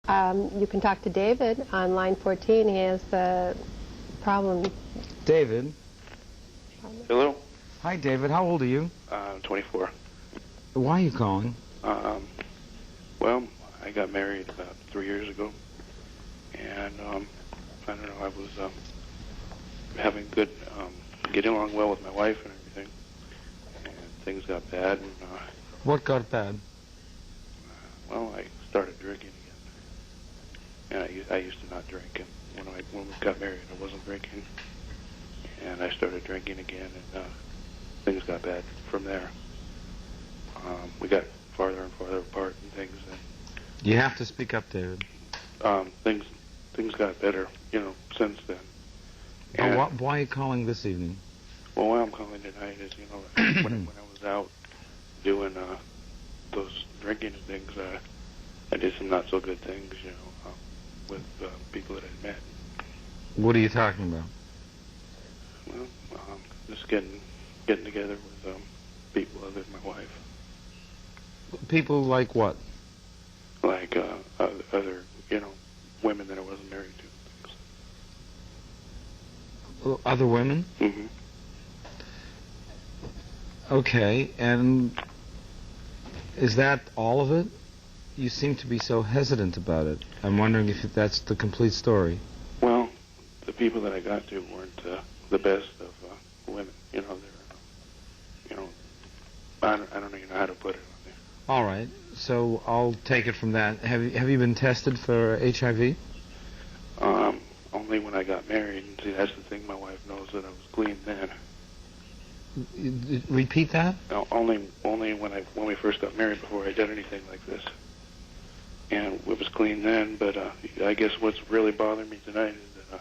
You can talk to David on line 14. He has the problem. David. Hello? Hi, David. How old are you? 24. Why are you calling? Well, I got married about 3 years ago, and I don't know, I was having good, getting along well with my wife and everything, and things got bad, and What got bad? well, I started drinking again, and I used to not drink, and when we got married, I wasn't drinking, and I started drinking again, and things got bad from there. We got farther and farther apart and things, and You have to speak up, David. things got better, since then. And, Why are you calling this evening? well, why I'm calling tonight is, when I was out doing those drinking and things, I did some not so good things, with people that I'd met. What are you talking about? Well, just getting together with people other than my wife, People like what? like other, women that I wasn't married to. Other women? Mm-hmm. Okay, and is that all of it? You seem to be so hesitant about it. I'm wondering if that's the complete story. Well, the people that I got to weren't the best of women. They're, I don't even know how to put it on there. All right, so I'll take it from that. Have you been tested for HIV? Only when I got married. And see, that's the thing. My wife knows that I was clean then. Repeat that? No, only when we first got married before I did anything like this. And it was clean then, but I guess what's really bothering me tonight is that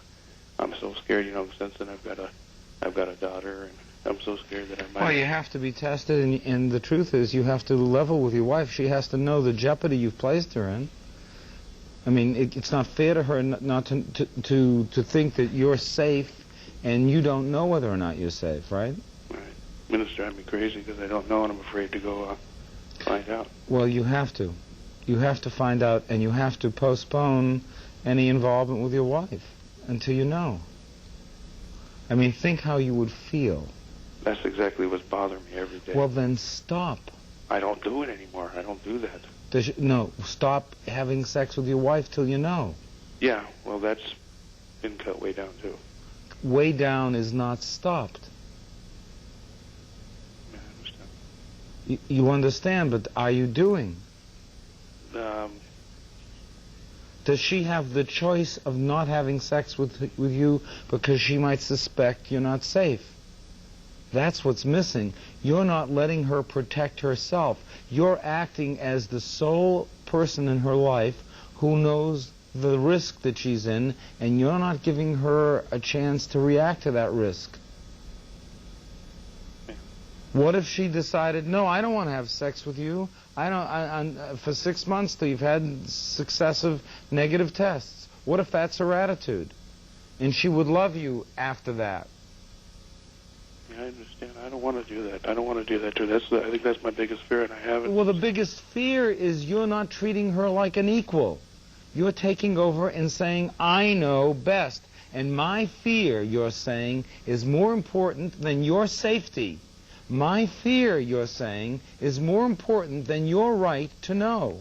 I'm so scared. Since then I've got a daughter, and I'm so scared that I might. Well, you have to be tested, and the truth is, you have to level with your wife. She has to know the jeopardy you've placed her in. I mean, it's not fair to her not to think that you're safe, and you don't know whether or not you're safe, right? Right. It's driving me crazy because I don't know, and I'm afraid to go find out. Well, you have to. You have to find out, and you have to postpone any involvement with your wife until you know. I mean, think how you would feel. That's exactly what's bothering me every day. Well, then stop. I don't do it anymore. I don't do that. No, stop having sex with your wife till you know. Yeah, well, that's been cut way down, too. Way down is not stopped. Yeah, I understand. You understand, but are you doing? Does she have the choice of not having sex with you because she might suspect you're not safe? That's what's missing. You're not letting her protect herself. You're acting as the sole person in her life who knows the risk that she's in, and you're not giving her a chance to react to that risk. What if she decided, no, I don't want to have sex with you. For 6 months till you've had successive negative tests. What if that's her attitude? And she would love you after that. Yeah, I understand. I don't want to do that. I don't want to do that, too. I think that's my biggest fear, and I haven't. Well, the biggest fear is you're not treating her like an equal. You're taking over and saying, I know best. And my fear, you're saying, is more important than your safety. My fear, you're saying, is more important than your right to know.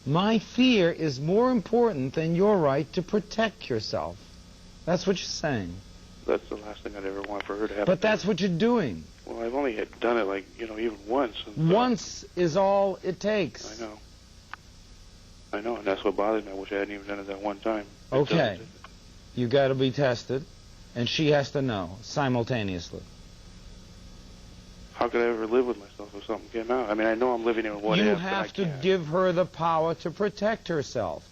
My fear is more important than your right to protect yourself. That's what you're saying. That's the last thing I'd ever want for her to happen. But that's what you're doing. Well, I've only done it, even once. Once is all it takes. I know, and that's what bothers me. I wish I hadn't even done it that one time. Okay. You got to be tested, and she has to know simultaneously. How could I ever live with myself if something came out? I mean, I know I'm living in what if, You but I have to can't. give her the power to protect herself.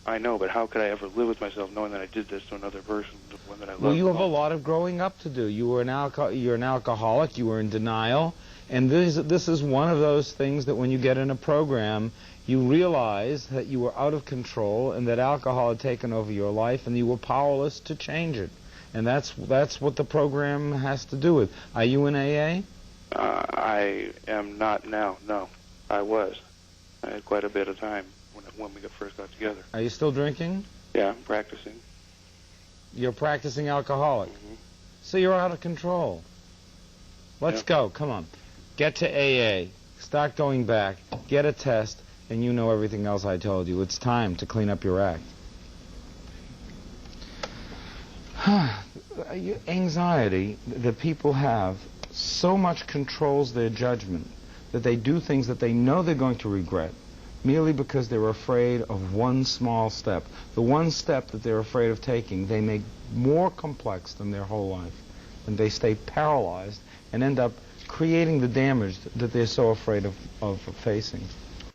I know, but how could I ever live with myself knowing that I did this to another person, the one that I love? Well, you have a lot of growing up to do. You're an alcoholic. You were in denial. And this is one of those things that when you get in a program, you realize that you were out of control and that alcohol had taken over your life and you were powerless to change it. And that's what the program has to do with. Are you in AA? I am not now, no. I was. I had quite a bit of time when we first got together. Are you still drinking? Yeah, I'm practicing. You're practicing alcoholic. Mm-hmm. So you're out of control. Let's go. Come on. Get to AA. Start going back. Get a test, and you know everything else I told you. It's time to clean up your act. Anxiety that people have so much controls their judgment that they do things that they know they're going to regret merely because they're afraid of one small step. The one step that they're afraid of taking, they make more complex than their whole life. And they stay paralyzed and end up creating the damage that they're so afraid of facing.